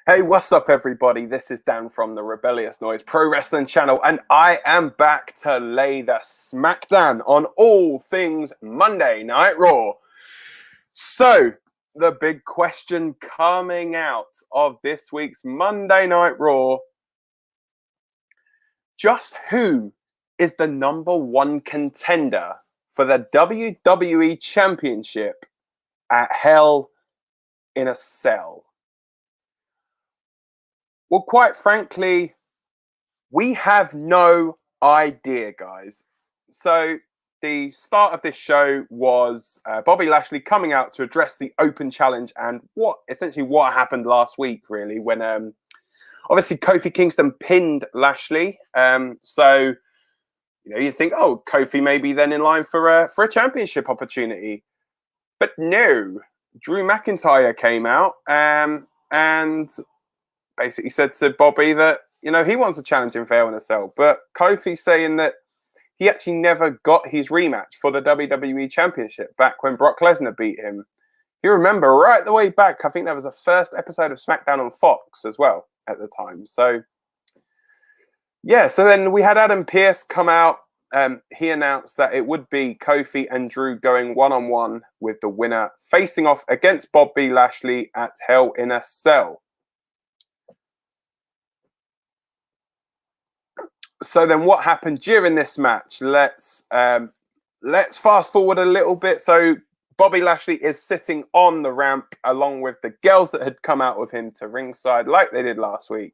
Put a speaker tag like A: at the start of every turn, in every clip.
A: Hey, what's up, everybody? This is Dan from the Rebellious Noise Pro Wrestling channel, and I am back to lay the SmackDan on all things Monday Night Raw. So, the big question coming out of this week's Monday Night Raw: just who is the #1 contender for the WWE Championship at Hell in a Cell? Well, quite frankly, we have no idea, guys. So the start of this show was Bobby Lashley coming out to address the open challenge and what happened last week, really, when obviously Kofi Kingston pinned Lashley. So you think, oh, Kofi may be then in line for a championship opportunity, but no. Drew McIntyre came out and basically said to Bobby that, he wants a challenge in Hell in a Cell. But Kofi saying that he actually never got his rematch for the WWE Championship back when Brock Lesnar beat him. You remember right the way back, I think that was the first episode of SmackDown on Fox as well at the time. So, yeah, so then we had Adam Pearce come out. He announced that it would be Kofi and Drew going one-on-one with the winner facing off against Bobby Lashley at Hell in a Cell. So then what happened during this match? Let's fast forward a little bit. So Bobby Lashley is sitting on the ramp along with the girls that had come out with him to ringside like they did last week.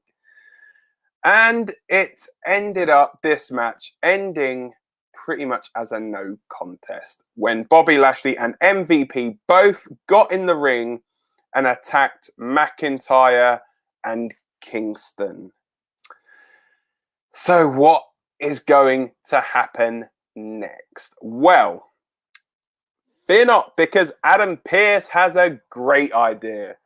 A: And it ended up, this match ending pretty much as a no contest when Bobby Lashley and MVP both got in the ring and attacked McIntyre and Kingston. So what is going to happen next? Well, fear not, because Adam Pearce has a great idea.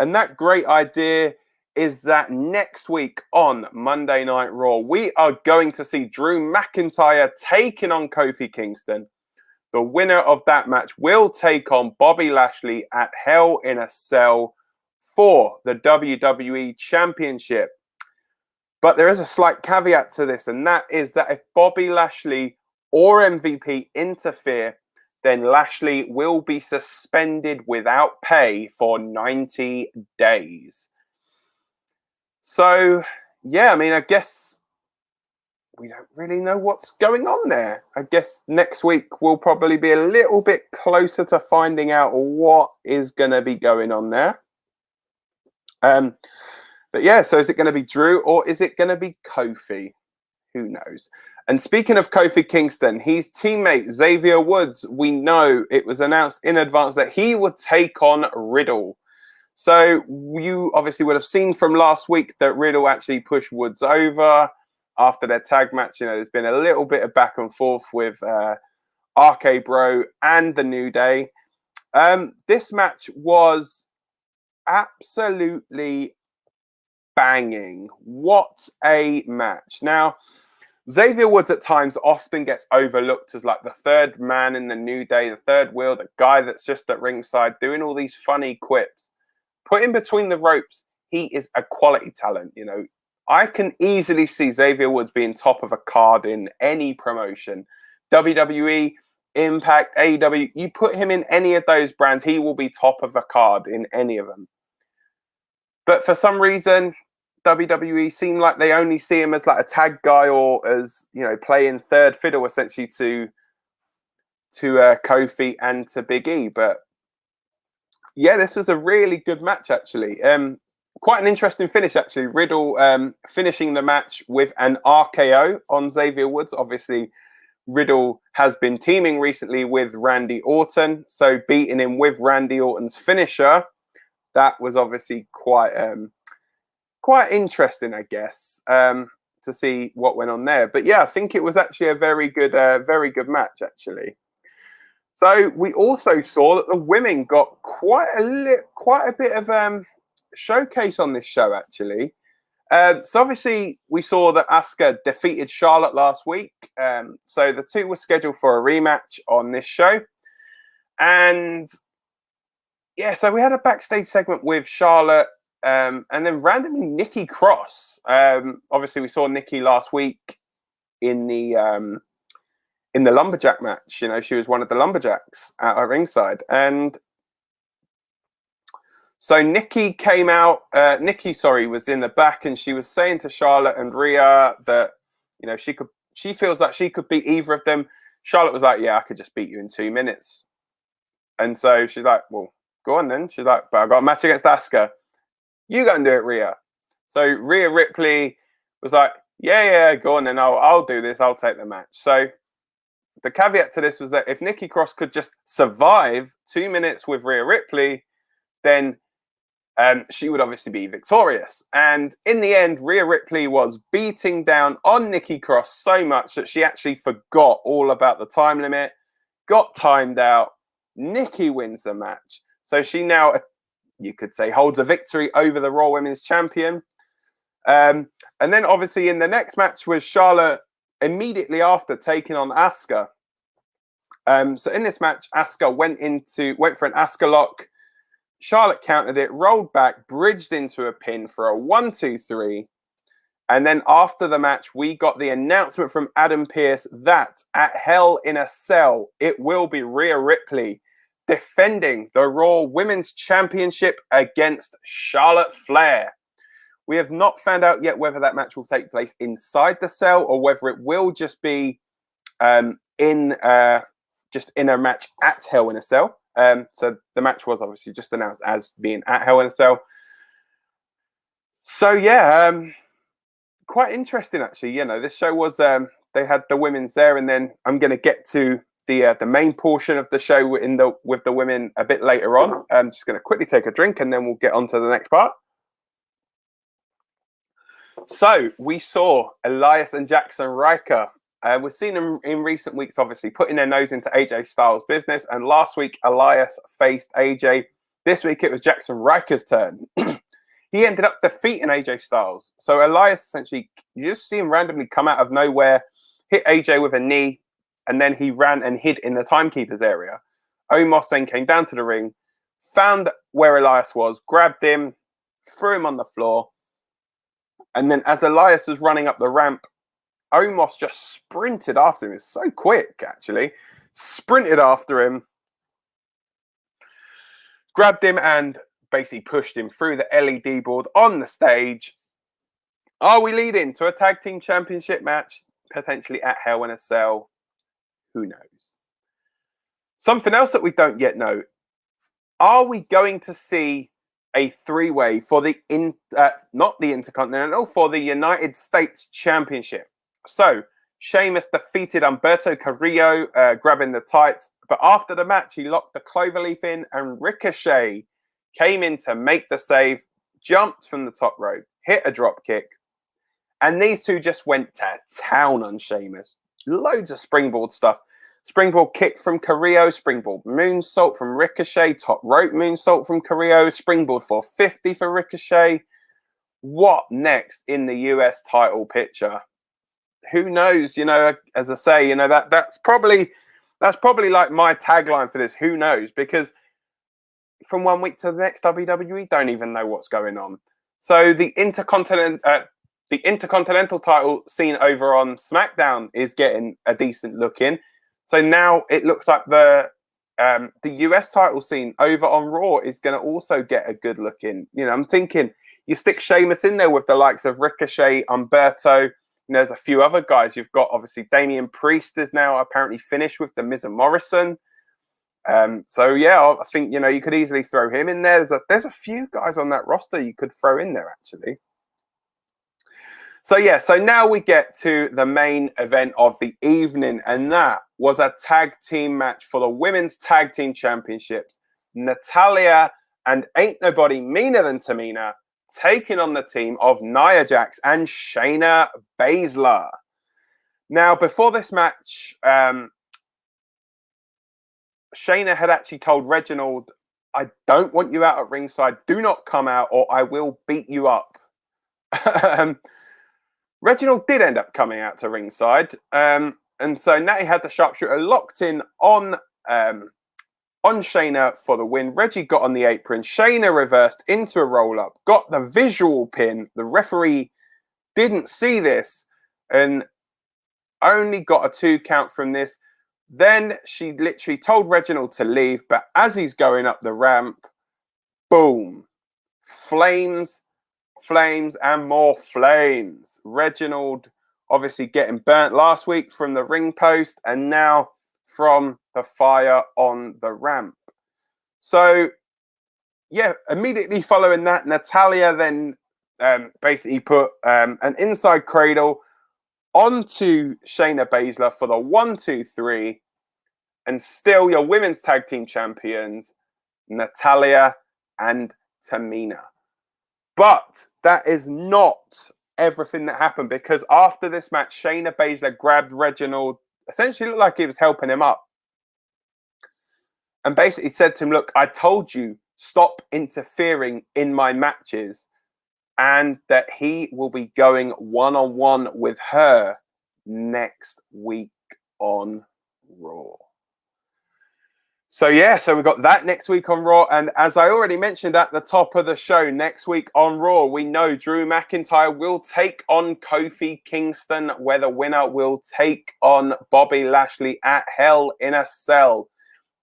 A: And that great idea is that next week on Monday Night Raw, we are going to see Drew McIntyre taking on Kofi Kingston. The winner of that match will take on Bobby Lashley at Hell in a Cell for the WWE Championship. But there is a slight caveat to this, and that is that if Bobby Lashley or MVP interfere, then Lashley will be suspended without pay for 90 days. So, yeah, I guess we don't really know what's going on there. I guess next week we'll probably be a little bit closer to finding out what is going to be going on there. But yeah, so is it going to be Drew or is it going to be Kofi? Who knows? And speaking of Kofi Kingston, his teammate Xavier Woods, we know it was announced in advance that he would take on Riddle. So you obviously would have seen from last week that Riddle actually pushed Woods over after their tag match. There's been a little bit of back and forth with RK Bro and the New Day. This match was absolutely banging. What a match. Now, Xavier Woods at times often gets overlooked as like the third man in the New Day, the third wheel, the guy that's just at ringside doing all these funny quips. Put in between the ropes, he is a quality talent. I can easily see Xavier Woods being top of a card in any promotion. WWE, Impact, AEW, you put him in any of those brands, he will be top of a card in any of them. But for some reason, WWE seem like they only see him as like a tag guy or as, playing third fiddle essentially to Kofi and to Big E. But yeah, this was a really good match, actually. Quite an interesting finish, actually. Riddle finishing the match with an RKO on Xavier Woods. Obviously, Riddle has been teaming recently with Randy Orton. So beating him with Randy Orton's finisher, that was obviously quite interesting, I guess, to see what went on there. But yeah, I think it was actually a very good match, actually. So we also saw that the women got quite a bit of showcase on this show, actually. So obviously we saw that Asuka defeated Charlotte last week. So the two were scheduled for a rematch on this show. And yeah, so we had a backstage segment with Charlotte And then randomly Nikki Cross. Obviously, we saw Nikki last week in the lumberjack match. You know, she was one of the lumberjacks at ringside, and so Nikki came out. Nikki was in the back, and she was saying to Charlotte and Rhea that, you know, she feels like she could beat either of them. Charlotte was like, "Yeah, I could just beat you in 2 minutes," and so she's like, "Well, go on then." She's like, "But I got a match against Asuka. You go and do it, Rhea." So Rhea Ripley was like, "Yeah, go on then. I'll do this. I'll take the match." So the caveat to this was that if Nikki Cross could just survive 2 minutes with Rhea Ripley, then she would obviously be victorious. And in the end, Rhea Ripley was beating down on Nikki Cross so much that she actually forgot all about the time limit, got timed out. Nikki wins the match. So she now, you could say, holds a victory over the Raw Women's Champion. And then obviously in the next match was Charlotte immediately after taking on Asuka. So in this match, Asuka went for an Asuka lock. Charlotte countered it, rolled back, bridged into a pin for a 1-2-3. And then after the match, we got the announcement from Adam Pearce that at Hell in a Cell, it will be Rhea Ripley defending the Raw Women's Championship against Charlotte Flair. We have not found out yet whether that match will take place inside the cell or whether it will just be in a match at Hell in a Cell. So the match was obviously just announced as being at Hell in a Cell. So yeah, quite interesting actually. You know, this show was they had the women's there, and then I'm going to get to the main portion of the show with the women a bit later on. I'm just going to quickly take a drink, and then we'll get on to the next part. So we saw Elias and Jackson Riker. We've seen them in recent weeks, obviously, putting their nose into AJ Styles' business. And last week, Elias faced AJ. This week, it was Jackson Riker's turn. He ended up defeating AJ Styles. So Elias, essentially, you just see him randomly come out of nowhere, hit AJ with a knee, and then he ran and hid in the timekeeper's area. Omos then came down to the ring, found where Elias was, grabbed him, threw him on the floor. And then as Elias was running up the ramp, Omos just sprinted after him. It's so quick, actually. Sprinted after him, grabbed him, and basically pushed him through the LED board on the stage. Are we leading to a tag team championship match, potentially at Hell in a Cell? Who knows? Something else that we don't yet know. Are we going to see a three-way for not the Intercontinental, for the United States Championship? So, Sheamus defeated Alberto Carrillo, grabbing the tights. But after the match, he locked the cloverleaf in, and Ricochet came in to make the save, jumped from the top rope, hit a drop kick. And these two just went to town on Sheamus. Loads of springboard stuff. Springboard kick from Carrillo, springboard moonsault from Ricochet, top rope moonsault from Carrillo, springboard 450 for Ricochet. What next in the US title picture? Who knows? You know, as I say, you know, that's probably like my tagline for this. Who knows? Because from 1 week to the next, WWE don't even know what's going on. So the Intercontinental title seen over on SmackDown is getting a decent look in. So now it looks like the US title scene over on Raw is going to also get a good look in. You know, I'm thinking you stick Sheamus in there with the likes of Ricochet, Alberto. You know, there's a few other guys. You've got obviously Damian Priest is now apparently finished with the Miz and Morrison. So yeah, I think, you know, you could easily throw him in there. There's a few guys on that roster you could throw in there actually. So yeah, so now we get to the main event of the evening, and that was a tag team match for the Women's Tag Team Championships. Natalya and Ain't Nobody Meaner Than Tamina taking on the team of Nia Jax and Shayna Baszler. Now, before this match, Shayna had actually told Reginald, "I don't want you out at ringside. Do not come out or I will beat you up." Reginald did end up coming out to ringside. And so Natty had the sharpshooter locked in on on Shayna for the win. Reggie got on the apron. Shayna reversed into a roll-up, got the visual pin. The referee didn't see this and only got a 2 count from this. Then she literally told Reginald to leave, but as he's going up the ramp, boom, flames, and more flames. Reginald obviously getting burnt last week from the ring post and now from the fire on the ramp. So, yeah, immediately following that, Natalya then basically put an inside cradle onto Shayna Baszler for the 1-2-3, and still your women's tag team champions, Natalya and Tamina. But that is not everything that happened, because after this match, Shayna Baszler grabbed Reginald, essentially looked like he was helping him up, and basically said to him, look, I told you, stop interfering in my matches, and that he will be going one-on-one with her next week on Raw. So, yeah, so we've got that next week on Raw. And as I already mentioned at the top of the show, next week on Raw, we know Drew McIntyre will take on Kofi Kingston, where the winner will take on Bobby Lashley at Hell in a Cell.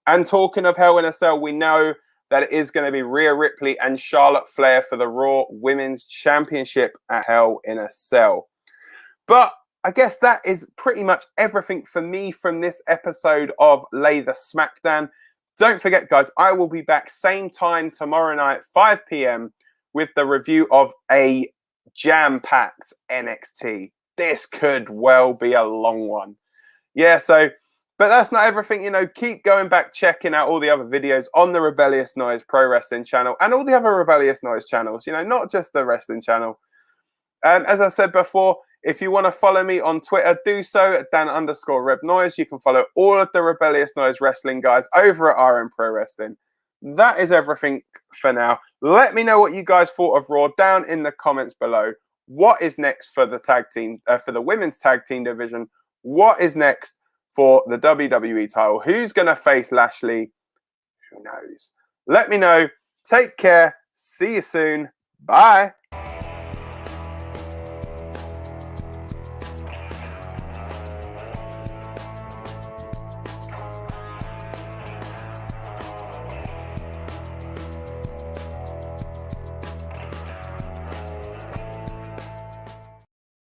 A: And talking of Hell in a Cell, we know that it is going to be Rhea Ripley and Charlotte Flair for the Raw Women's Championship at Hell in a Cell. But I guess that is pretty much everything for me from this episode of Lay The SmackDan. Don't forget, guys, I will be back same time tomorrow night, 5 p.m, with the review of a jam-packed NXT. This could well be a long one. Yeah, so... But that's not everything, you know. Keep going back, checking out all the other videos on the Rebellious Noise Pro Wrestling channel and all the other Rebellious Noise channels, you know, not just the wrestling channel. As I said before, if you want to follow me on Twitter, do so at Dan_RebNoise. You can follow all of the Rebellious Noise Wrestling guys over at RM Pro Wrestling. That is everything for now. Let me know what you guys thought of Raw down in the comments below. What is next for the tag team, for the women's tag team division? What is next for the WWE title? Who's going to face Lashley? Who knows? Let me know. Take care. See you soon. Bye.